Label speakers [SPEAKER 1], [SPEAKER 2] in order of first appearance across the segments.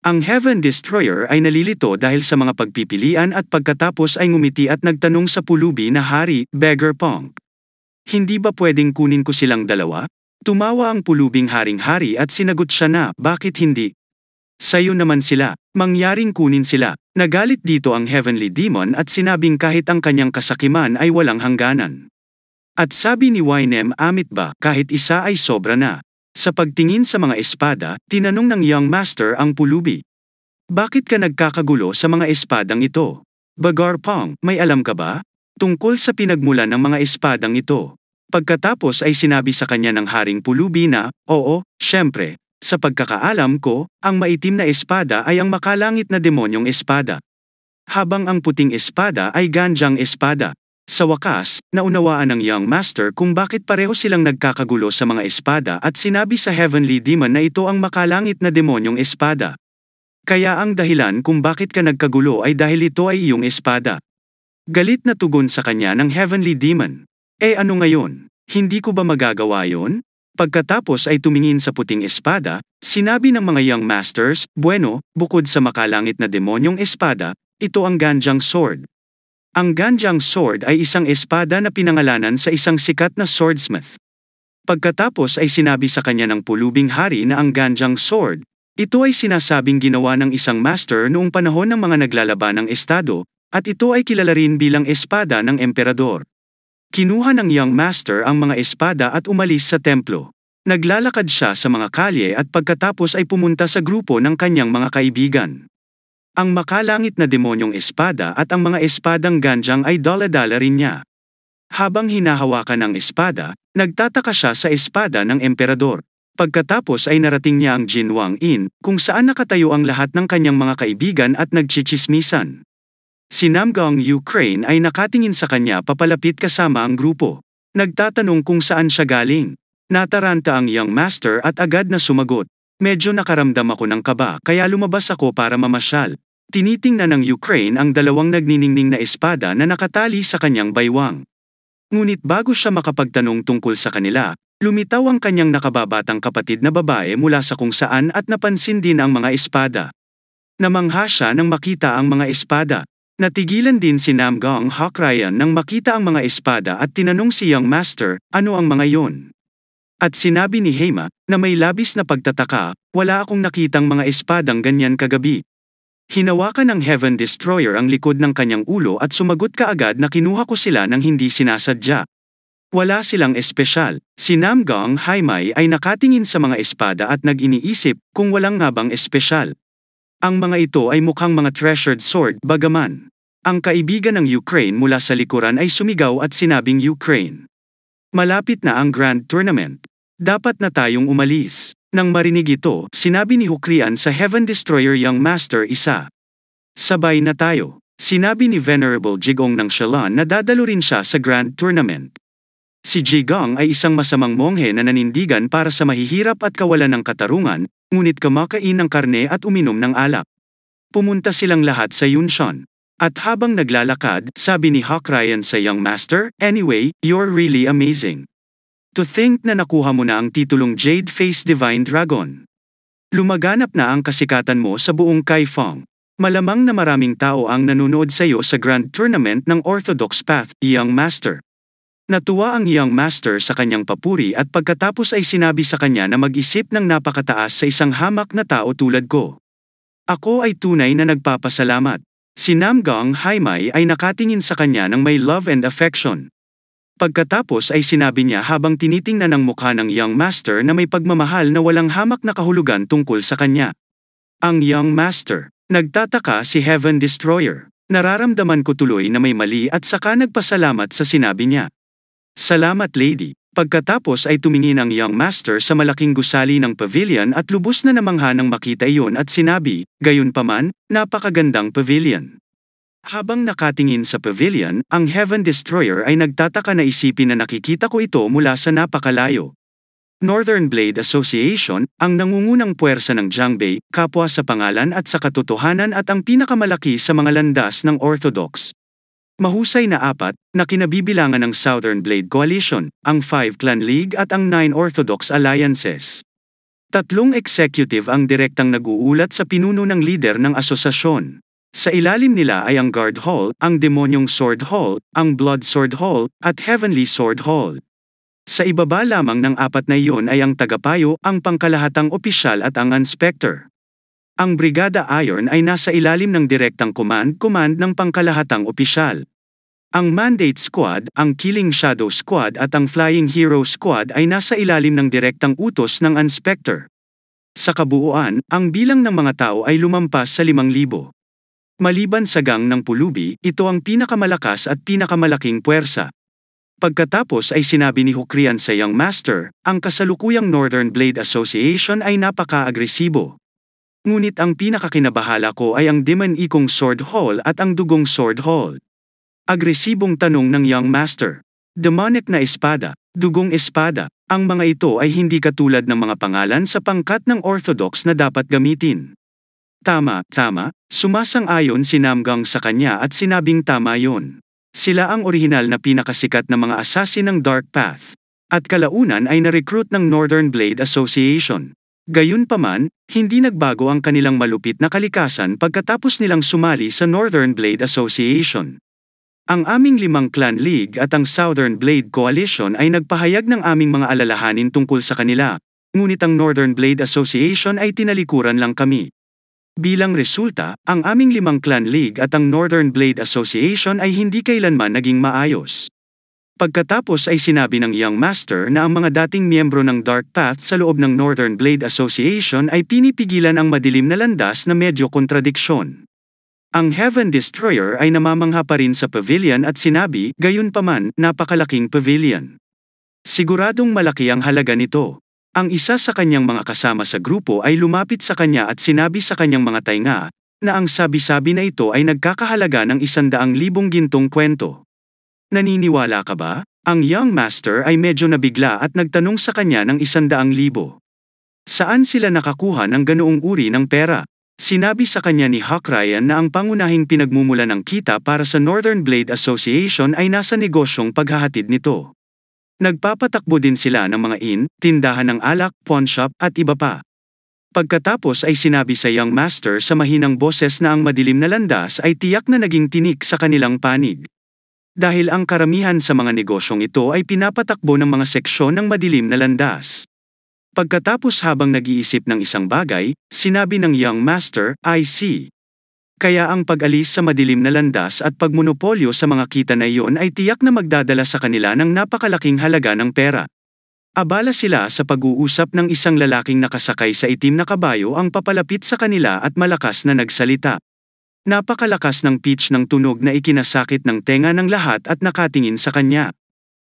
[SPEAKER 1] Ang Heaven Destroyer ay nalilito dahil sa mga pagpipilian at pagkatapos ay ngumiti at nagtanong sa pulubi na hari, Vegapunk. Hindi ba pwedeng kunin ko silang dalawa? Tumawa ang pulubing haring-hari at sinagot siya na, bakit hindi? Sayo naman sila, mangyaring kunin sila. Nagalit dito ang Heavenly Demon at sinabing kahit ang kanyang kasakiman ay walang hangganan. At sabi ni Winem Amit ba, kahit isa ay sobra na. Sa pagtingin sa mga espada, tinanong ng Young Master ang pulubi. Bakit ka nagkakagulo sa mga espadang ito? Vegapunk, may alam ka ba? Tungkol sa pinagmulan ng mga espadang ito. Pagkatapos ay sinabi sa kanya ng haring pulubi na, oo, syempre, sa pagkakaalam ko, ang maitim na espada ay ang makalangit na demonyong espada. Habang ang puting espada ay ganjang espada. Sa wakas, naunawaan ng Young Master kung bakit pareho silang nagkakagulo sa mga espada at sinabi sa Heavenly Demon na ito ang makalangit na demonyong espada. Kaya ang dahilan kung bakit ka nagkagulo ay dahil ito ay iyong espada. Galit na tugon sa kanya ng Heavenly Demon. Ano ngayon? Hindi ko ba magagawa yon? Pagkatapos ay tumingin sa puting espada, sinabi ng mga Young Masters, bueno, bukod sa makalangit na demonyong espada, ito ang Ganjang Sword. Ang Ganjang Sword ay isang espada na pinangalanan sa isang sikat na swordsmith. Pagkatapos ay sinabi sa kanya ng pulubing hari na ang Ganjang Sword, ito ay sinasabing ginawa ng isang master noong panahon ng mga naglalaban ng estado, at ito ay kilala rin bilang espada ng emperador. Kinuha ng Young Master ang mga espada at umalis sa templo. Naglalakad siya sa mga kalye at pagkatapos ay pumunta sa grupo ng kanyang mga kaibigan. Ang makalangit na demonyong espada at ang mga espadang ganjang ay dala-dala rin niya. Habang hinahawakan ang espada, nagtataka siya sa espada ng emperador. Pagkatapos ay narating niya ang Jinwang Inn, kung saan nakatayo ang lahat ng kanyang mga kaibigan at nagchichismisan. Si Namgang Ukraine ay nakatingin sa kanya papalapit kasama ang grupo. Nagtatanong kung saan siya galing. Nataranta ang Young Master at agad na sumagot. Medyo nakaramdam ako ng kaba kaya lumabas ako para mamasyal. Tinitingnan ng Ukraine ang dalawang nagniningning na espada na nakatali sa kanyang baywang. Ngunit bago siya makapagtanong tungkol sa kanila, lumitaw ang kanyang nakababatang kapatid na babae mula sa kung saan at napansin din ang mga espada. Namangha siya nang makita ang mga espada. Natigilan din si Namgang Hakrayan nang makita ang mga espada at tinanong si Young Master, ano ang mga yon? At sinabi ni Heima, na may labis na pagtataka, wala akong nakitang mga espadang ganyan kagabi. Hinawakan ng Heaven Destroyer ang likod ng kanyang ulo at sumagot kaagad na kinuha ko sila nang hindi sinasadya. Wala silang espesyal. Si Namgang Haimai ay nakatingin sa mga espada at nag-iniisip kung walang nga bang espesyal. Ang mga ito ay mukhang mga treasured sword bagaman. Ang kaibigan ng Ukraine mula sa likuran ay sumigaw at sinabing Ukraine. Malapit na ang Grand Tournament. Dapat na tayong umalis. Nang marinig ito, sinabi ni Hukrian sa Heaven Destroyer Young Master isa. Sabay na tayo. Sinabi ni Venerable Jigong ng Shalan na dadalo rin siya sa Grand Tournament. Si Jigong ay isang masamang monghe na nanindigan para sa mahihirap at kawalan ng katarungan, ngunit kumakain ng karne at uminom ng alak. Pumunta silang lahat sa Yunshan. At habang naglalakad, sabi ni Hakrayan sa Young Master, anyway, you're really amazing. To think na nakuha mo na ang titulong Jade Face Divine Dragon. Lumaganap na ang kasikatan mo sa buong Kaifeng. Malamang na maraming tao ang nanonood sa iyo sa Grand Tournament ng Orthodox Path, Young Master. Natuwa ang Young Master sa kanyang papuri at pagkatapos ay sinabi sa kanya na mag-isip ng napakataas sa isang hamak na tao tulad ko. Ako ay tunay na nagpapasalamat. Si Namgang Haimai ay nakatingin sa kanya ng may love and affection. Pagkatapos ay sinabi niya habang tinitingnan ang mukha ng Young Master na may pagmamahal na walang hamak na kahulugan tungkol sa kanya. Ang Young Master. Nagtataka si Heaven Destroyer. Nararamdaman ko tuloy na may mali at saka nagpasalamat sa sinabi niya. Salamat lady. Pagkatapos ay tumingin ang Young Master sa malaking gusali ng pavilion at lubos na namangha nang makita iyon at sinabi, gayunpaman, napakagandang pavilion. Habang nakatingin sa pavilion, ang Heaven Destroyer ay nagtataka na isipin na nakikita ko ito mula sa napakalayo. Northern Blade Association, ang nangungunang puwersa ng Jiangbei, kapwa sa pangalan at sa katotohanan at ang pinakamalaki sa mga landas ng Orthodox. Mahusay na apat, na kinabibilangan ng Southern Blade Coalition, ang 5 Clan League at ang 9 Orthodox Alliances. Tatlong executive ang direktang nag-uulat sa pinuno ng lider ng asosasyon. Sa ilalim nila ay ang Guard Hall, ang Demonyong Sword Hall, ang Blood Sword Hall, at Heavenly Sword Hall. Sa ibaba lamang ng apat na iyon ay ang tagapayo, ang pangkalahatang opisyal at ang inspector. Ang Brigada Iron ay nasa ilalim ng direktang command ng pangkalahatang opisyal. Ang Mandate Squad, ang Killing Shadow Squad at ang Flying Hero Squad ay nasa ilalim ng direktang utos ng inspector. Sa kabuuan, ang bilang ng mga tao ay lumampas sa 5,000. Maliban sa gang ng pulubi, ito ang pinakamalakas at pinakamalaking puwersa. Pagkatapos ay sinabi ni Hukrian sa Young Master, ang kasalukuyang Northern Blade Association ay napaka-agresibo. Ngunit ang pinakakinabahala ko ay ang Demon Ikong Sword Hall at ang Dugong Sword Hall. Agresibong tanong ng Young Master. Demonic na espada, dugong espada, ang mga ito ay hindi katulad ng mga pangalan sa pangkat ng Orthodox na dapat gamitin. Tama, sumasang-ayon si Namgang sa kanya at sinabing tama yon. Sila ang orihinal na pinakasikat na mga assassin ng Dark Path. At kalaunan ay na-recruit ng Northern Blade Association. Gayunpaman, hindi nagbago ang kanilang malupit na kalikasan pagkatapos nilang sumali sa Northern Blade Association. Ang aming 5 Clan League at ang Southern Blade Coalition ay nagpahayag ng aming mga alalahanin tungkol sa kanila, ngunit ang Northern Blade Association ay tinalikuran lang kami. Bilang resulta, ang aming 5 Clan League at ang Northern Blade Association ay hindi kailanman naging maayos. Pagkatapos ay sinabi ng Young Master na ang mga dating miyembro ng Dark Path sa loob ng Northern Blade Association ay pinipigilan ang madilim na landas na medyo kontradiksyon. Ang Heaven Destroyer ay namamangha pa rin sa pavilion at sinabi, gayunpaman, napakalaking pavilion. Siguradong malaki ang halaga nito. Ang isa sa kanyang mga kasama sa grupo ay lumapit sa kanya at sinabi sa kanyang mga tainga, na ang sabi-sabi na ito ay nagkakahalaga ng 100,000 gintong kwento. Naniniwala ka ba? Ang Young Master ay medyo nabigla at nagtanong sa kanya ng 100,000. Saan sila nakakuha ng ganoong uri ng pera? Sinabi sa kanya ni Hukrian na ang pangunahing pinagmumula ng kita para sa Northern Blade Association ay nasa negosyong paghahatid nito. Nagpapatakbo din sila ng mga tindahan ng alak, pawnshop, at iba pa. Pagkatapos ay sinabi sa Young Master sa mahinang boses na ang madilim na landas ay tiyak na naging tinik sa kanilang panig. Dahil ang karamihan sa mga negosyong ito ay pinapatakbo ng mga seksyon ng madilim na landas. Pagkatapos habang nag-iisip ng isang bagay, sinabi ng Young Master, I see. Kaya ang pag-alis sa madilim na landas at pagmonopolyo sa mga kita na iyon ay tiyak na magdadala sa kanila ng napakalaking halaga ng pera. Abala sila sa pag-uusap ng isang lalaking nakasakay sa itim na kabayo ang papalapit sa kanila at malakas na nagsalita. Napakalakas ng pitch ng tunog na ikinasakit ng tenga ng lahat at nakatingin sa kanya.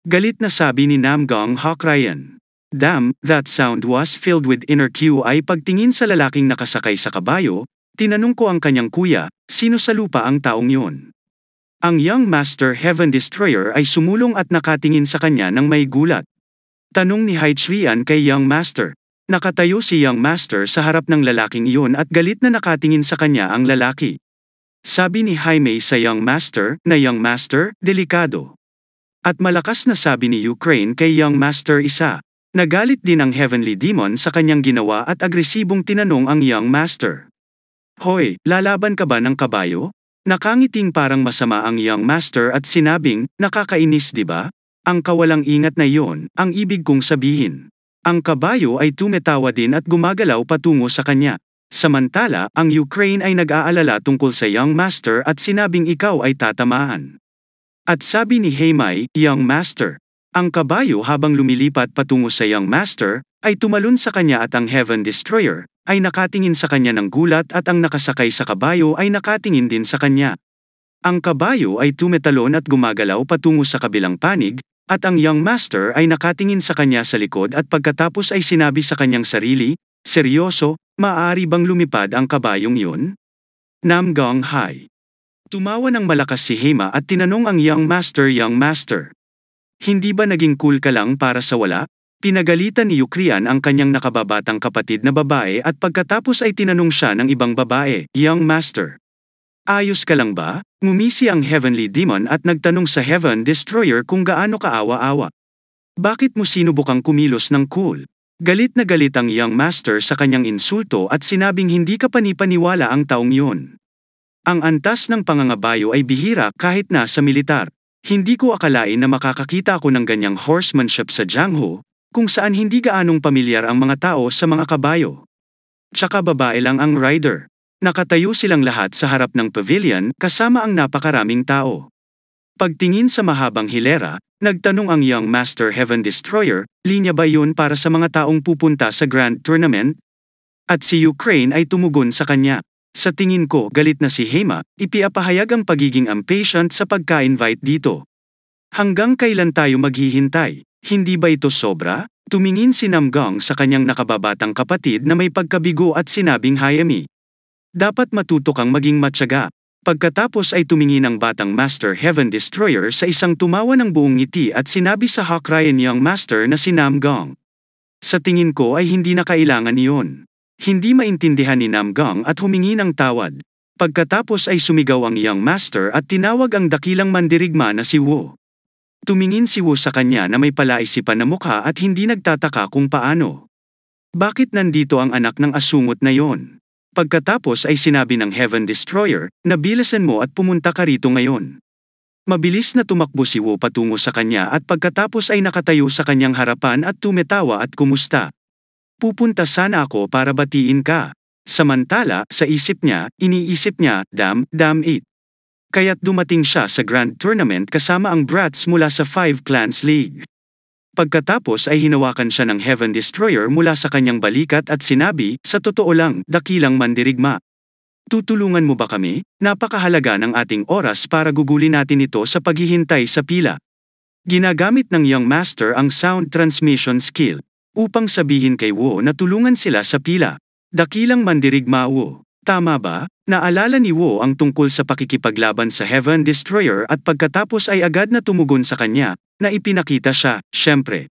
[SPEAKER 1] Galit na sabi ni Namgang Hukrian. Damn, that sound was filled with inner QI. Pagtingin sa lalaking nakasakay sa kabayo, tinanong ko ang kanyang kuya, sino sa lupa ang taong yun? Ang Young Master Heaven Destroyer ay sumulong at nakatingin sa kanya ng may gulat. Tanong ni Haichrian kay Young Master. Nakatayo si Young Master sa harap ng lalaking iyon at galit na nakatingin sa kanya ang lalaki. Sabi ni Jaime sa Young Master, na Young Master, delikado. At malakas na sabi ni Ukraine kay Young Master isa. Nagalit din ang Heavenly Demon sa kanyang ginawa at agresibong tinanong ang Young Master. Hoy, lalaban ka ba ng kabayo? Nakangiting parang masama ang Young Master at sinabing, nakakainis di ba? Ang kawalang ingat na iyon, ang ibig kong sabihin. Ang kabayo ay tumetawa din at gumagalaw patungo sa kanya. Samantala, ang Ukraine ay nag-aalala tungkol sa Young Master at sinabing ikaw ay tatamaan. At sabi ni Jaime, Young Master. Ang kabayo habang lumilipat patungo sa Young Master, ay tumalon sa kanya at ang Heaven Destroyer, ay nakatingin sa kanya ng gulat at ang nakasakay sa kabayo ay nakatingin din sa kanya. Ang kabayo ay tumetalon at gumagalaw patungo sa kabilang panig, at ang Young Master ay nakatingin sa kanya sa likod at pagkatapos ay sinabi sa kanyang sarili, seryoso, maaari bang lumipad ang kabayong yun? Namgang Hai. Tumawa ng malakas si Hema at tinanong ang Young Master, hindi ba naging cool ka lang para sa wala? Pinagalitan ni Ukrian ang kanyang nakababatang kapatid na babae at pagkatapos ay tinanong siya ng ibang babae, Young Master. Ayos ka lang ba? Ngumisi ang Heavenly Demon at nagtanong sa Heaven Destroyer kung gaano kaawa-awa. Bakit mo sinubukang kumilos ng cool? Galit na galit ang young master sa kanyang insulto at sinabing hindi kapani-paniwala ang taong yun. Ang antas ng pangangabayo ay bihira kahit na sa militar. Hindi ko akalain na makakakita ako ng ganyang horsemanship sa Jianghu, kung saan hindi gaanong pamilyar ang mga tao sa mga kabayo. Tsaka babae lang ang rider. Nakatayo silang lahat sa harap ng pavilion kasama ang napakaraming tao. Pagtingin sa mahabang hilera, nagtanong ang young master Heaven Destroyer, linya ba yun para sa mga taong pupunta sa Grand Tournament? At si Ukraine ay tumugon sa kanya. Sa tingin ko, galit na si Hema, ipiapahayag ang pagiging impatient sa pagka-invite dito. Hanggang kailan tayo maghihintay? Hindi ba ito sobra? Tumingin si Namgang sa kanyang nakababatang kapatid na may pagkabigo at sinabing Hayami. Dapat matuto kang maging matyaga. Pagkatapos ay tumingin ang batang Master Heaven Destroyer sa isang tumawa ng buong ngiti at sinabi sa Hawk Ryan young master na si Namgang. Sa tingin ko ay hindi na kailangan iyon. Hindi maintindihan ni Namgang at humingi ng tawad. Pagkatapos ay sumigaw ang young master at tinawag ang dakilang mandirigma na si Wu. Tumingin si Wu sa kanya na may palaisipan na mukha at hindi nagtataka kung paano. Bakit nandito ang anak ng asungot na yon? Pagkatapos ay sinabi ng Heaven Destroyer, na bilisan mo at pumunta ka rito ngayon. Mabilis na tumakbo si Wu patungo sa kanya at pagkatapos ay nakatayo sa kanyang harapan at tumetawa at kumusta. Pupunta sana ako para batiin ka. Samantala, sa iniisip niya, damn it. Kaya't dumating siya sa Grand Tournament kasama ang brats mula sa Five Clans League. Pagkatapos ay hinawakan siya ng Heaven Destroyer mula sa kanyang balikat at sinabi, sa totoo lang, dakilang mandirigma. Tutulungan mo ba kami? Napakahalaga ng ating oras para gugulin natin ito sa paghihintay sa pila. Ginagamit ng young master ang sound transmission skill, upang sabihin kay Wu na tulungan sila sa pila. Dakilang mandirigma Wu. Tama ba? Naalala ni Wu ang tungkol sa pakikipaglaban sa Heaven Destroyer at pagkatapos ay agad na tumugon sa kanya, na ipinakita siya, syempre.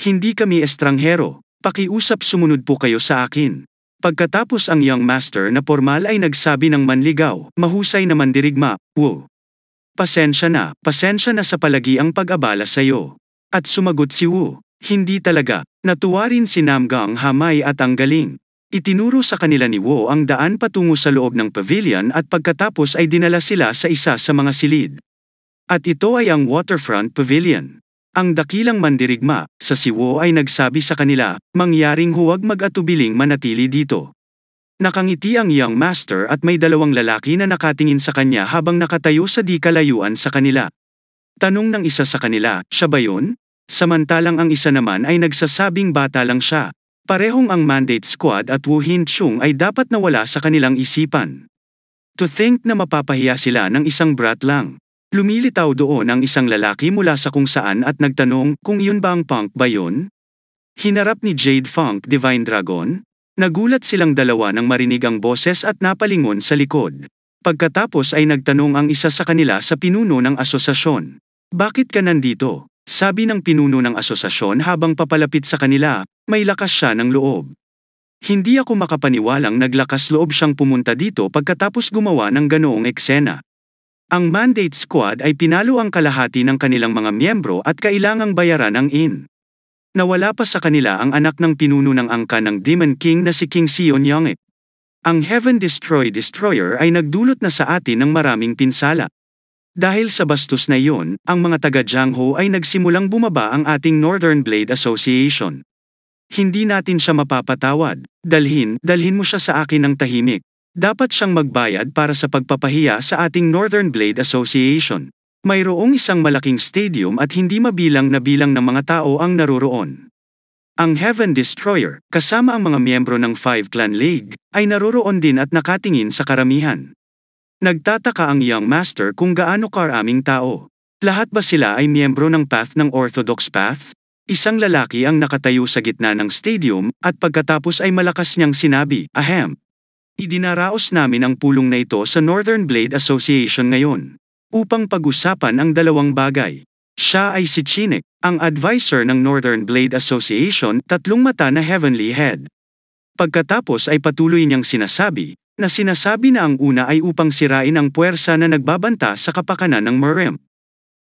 [SPEAKER 1] Hindi kami estranghero, pakiusap sumunod po kayo sa akin. Pagkatapos ang young master na formal ay nagsabi ng manligaw, mahusay na mandirigma, Wu. Pasensya na sa palagi ang pag-abala sa iyo. At sumagot si Wu, hindi talaga, natuwa rin si Namgang Hamay at ang galing. Itinuro sa kanila ni Wu ang daan patungo sa loob ng pavilion at pagkatapos ay dinala sila sa isa sa mga silid. At ito ay ang Waterfront Pavilion. Ang dakilang mandirigma, sa si Wu ay nagsabi sa kanila, mangyaring huwag mag-atubiling manatili dito. Nakangiti ang young master at may dalawang lalaki na nakatingin sa kanya habang nakatayo sa di kalayuan sa kanila. Tanong ng isa sa kanila, siya ba yun? Samantalang ang isa naman ay nagsasabing bata lang siya. Parehong ang Mandate Squad at Wu Hinchung ay dapat nawala sa kanilang isipan. To think na mapapahiya sila ng isang brat lang. Lumilitaw doon ang isang lalaki mula sa kung saan at nagtanong kung iyon ba ang punk ba yun? Hinarap ni Jade Funk Divine Dragon. Nagulat silang dalawa nang marinig ang boses at napalingon sa likod. Pagkatapos ay nagtanong ang isa sa kanila sa pinuno ng asosasyon. Bakit ka nandito? Sabi ng pinuno ng asosasyon habang papalapit sa kanila, may lakas siya ng loob. Hindi ako makapaniwalang naglakas loob siyang pumunta dito pagkatapos gumawa ng ganoong eksena. Ang Mandate Squad ay pinalo ang kalahati ng kanilang mga miyembro at kailangang bayaran ang inn. Nawala pa sa kanila ang anak ng pinuno ng angka ng Demon King na si King Sion Yongek. Ang Heaven Destroyer ay nagdulot na sa atin ng maraming pinsala. Dahil sa bastos na iyon, ang mga taga-Jianghu ay nagsimulang bumaba ang ating Northern Blade Association. Hindi natin siya mapapatawad. Dalhin mo siya sa akin ng tahimik. Dapat siyang magbayad para sa pagpapahiya sa ating Northern Blade Association. Mayroong isang malaking stadium at hindi mabilang na bilang ng mga tao ang naroroon. Ang Heaven Destroyer, kasama ang mga miyembro ng Five Clan League, ay naroroon din at nakatingin sa karamihan. Nagtataka ang young master kung gaano karaming tao. Lahat ba sila ay miyembro ng Path ng Orthodox Path? Isang lalaki ang nakatayo sa gitna ng stadium at pagkatapos ay malakas niyang sinabi, ahem. Idinaraos namin ang pulong na ito sa Northern Blade Association ngayon. Upang pag-usapan ang dalawang bagay. Siya ay si Chinek, ang advisor ng Northern Blade Association, tatlong mata na Heavenly Head. Pagkatapos ay patuloy niyang sinasabi na ang una ay upang sirain ang puwersa na nagbabanta sa kapakanan ng Merem.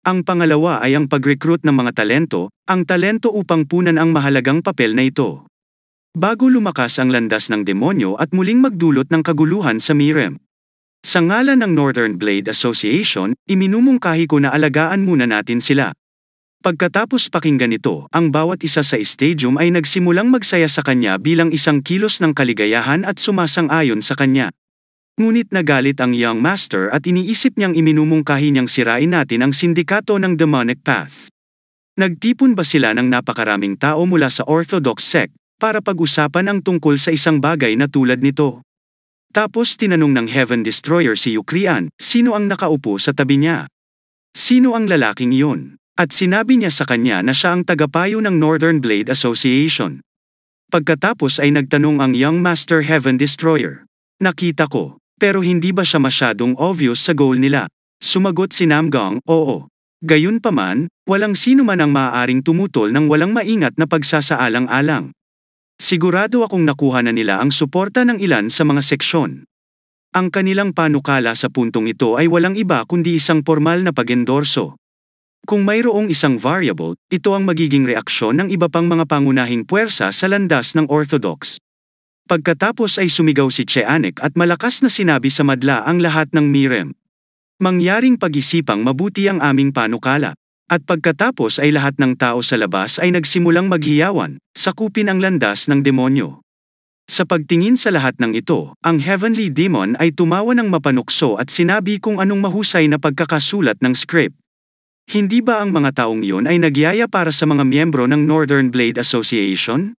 [SPEAKER 1] Ang pangalawa ay ang pag-recruit ng mga talento, ang talento upang punan ang mahalagang papel na ito. bago lumakas ang landas ng demonyo at muling magdulot ng kaguluhan sa Miriam. Sa ngalan ng Northern Blade Association, iminumungkahi ko na alagaan muna natin sila. Pagkatapos pakinggan ito, ang bawat isa sa stadium ay nagsimulang magsaya sa kanya bilang isang kilos ng kaligayahan at sumasang-ayon sa kanya. Ngunit nagalit ang Young Master at iniisip niyang iminumungkahi niyang sirain natin ang sindikato ng Demonic Path. Nagtipon ba sila ng napakaraming tao mula sa Orthodox sect para pag-usapan ang tungkol sa isang bagay na tulad nito? Tapos tinanong ng Heaven Destroyer si Ukrian, sino ang nakaupo sa tabi niya? Sino ang lalaking iyon? At sinabi niya sa kanya na siya ang tagapayo ng Northern Blade Association. Pagkatapos ay nagtanong ang Young Master Heaven Destroyer. Nakita ko, pero hindi ba siya masyadong obvious sa goal nila? Sumagot si Namgong, oo. Gayunpaman, walang sino man ang maaaring tumutol ng walang maingat na pagsasaalang-alang. Sigurado akong nakuha na nila ang suporta ng ilan sa mga seksyon. Ang kanilang panukala sa puntong ito ay walang iba kundi isang formal na pag-endorso. Kung mayroong isang variable, ito ang magiging reaksyon ng iba pang mga pangunahing puwersa sa landas ng Orthodox. Pagkatapos ay sumigaw si Cheanek at malakas na sinabi sa madla ang lahat ng Miriam. Mangyaring pag-isipang mabuti ang aming panukala. At pagkatapos ay lahat ng tao sa labas ay nagsimulang maghiyawan, sakupin ang landas ng demonyo. Sa pagtingin sa lahat ng ito, ang Heavenly Demon ay tumawa ng mapanukso at sinabi kung anong mahusay na pagkakasulat ng script. Hindi ba ang mga taong iyon ay nagyaya para sa mga miyembro ng Northern Blade Association?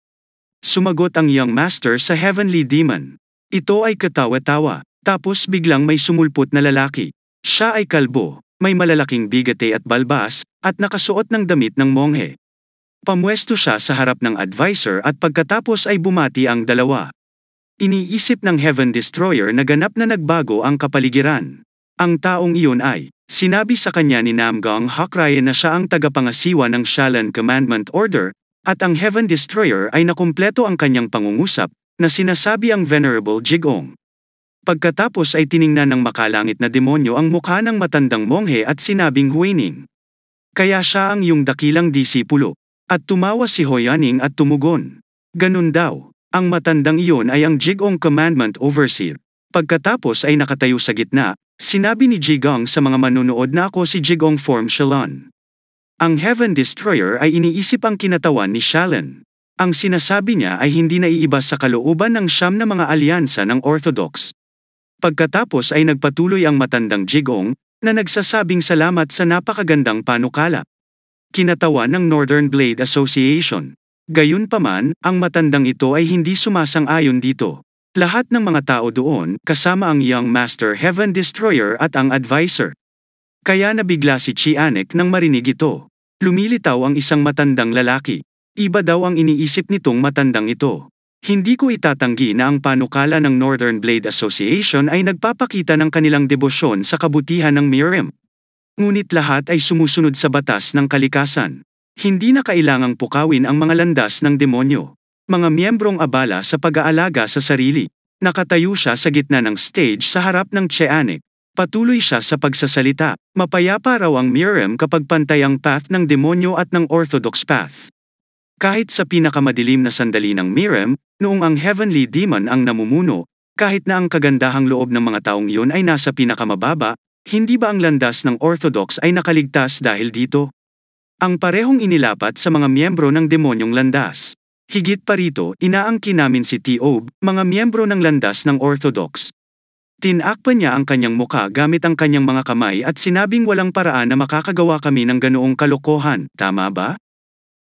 [SPEAKER 1] Sumagot ang Young Master sa Heavenly Demon. Ito ay katawa-tawa, tapos biglang may sumulpot na lalaki. Siya ay kalbo, may malalaking bigate at balbas, at nakasuot ng damit ng monghe. Pamwesto siya sa harap ng advisor at pagkatapos ay bumati ang dalawa. Iniisip ng Heaven Destroyer na ganap na nagbago ang kapaligiran. Ang taong iyon ay, sinabi sa kanya ni Namgong Hakrayan na siya ang tagapangasiwa ng Shalan Commandment Order, at ang Heaven Destroyer ay nakumpleto ang kanyang pangungusap, na sinasabi ang Venerable Jigong. Pagkatapos ay tiningnan ng makalangit na demonyo ang mukha ng matandang monghe at sinabing Huining. Kaya siya ang iyong dakilang disipulo. At tumawa si Hoyaning at tumugon. Ganun daw, ang matandang iyon ay ang Jigong Commandment Overseer. Pagkatapos ay nakatayo sa gitna, sinabi ni Jigong sa mga manonood na ako si Jigong Form Shalon. Ang Heaven Destroyer ay iniisip ang kinatawan ni Shalon. Ang sinasabi niya ay hindi naiiba sa kalooban ng siyam na mga alyansa ng Orthodox. Pagkatapos ay nagpatuloy ang matandang Jigong, na nagsasabing salamat sa napakagandang panukala. Kinatawan ng Northern Blade Association. Gayunpaman, ang matandang ito ay hindi sumasang-ayon dito. Lahat ng mga tao doon, kasama ang Young Master Heaven Destroyer at ang advisor. Kaya nabigla si Cheanek nang marinig ito. Lumilitaw ang isang matandang lalaki. Iba daw ang iniisip nitong matandang ito. Hindi ko itatanggi na ang panukala ng Northern Blade Association ay nagpapakita ng kanilang debosyon sa kabutihan ng Miriam. Ngunit lahat ay sumusunod sa batas ng kalikasan. Hindi na kailangang pukawin ang mga landas ng demonyo. Mga miyembrong abala sa pag-aalaga sa sarili. Nakatayo siya sa gitna ng stage sa harap ng Cheanek. Patuloy siya sa pagsasalita. Mapayapa raw ang Miriam kapag pantay ang path ng demonyo at ng Orthodox path. Kahit sa pinakamadilim na sandali ng Miriam, noong ang Heavenly Demon ang namumuno, kahit na ang kagandahang loob ng mga taong iyon ay nasa pinakamababa, hindi ba ang landas ng Orthodox ay nakaligtas dahil dito? Ang parehong inilapat sa mga miyembro ng demonyong landas. Higit pa rito, inaangkin namin si T.O.B., mga miyembro ng landas ng Orthodox. Tinakpan niya ang kanyang muka gamit ang kanyang mga kamay at sinabing walang paraan na makakagawa kami ng ganoong kalokohan, tama ba?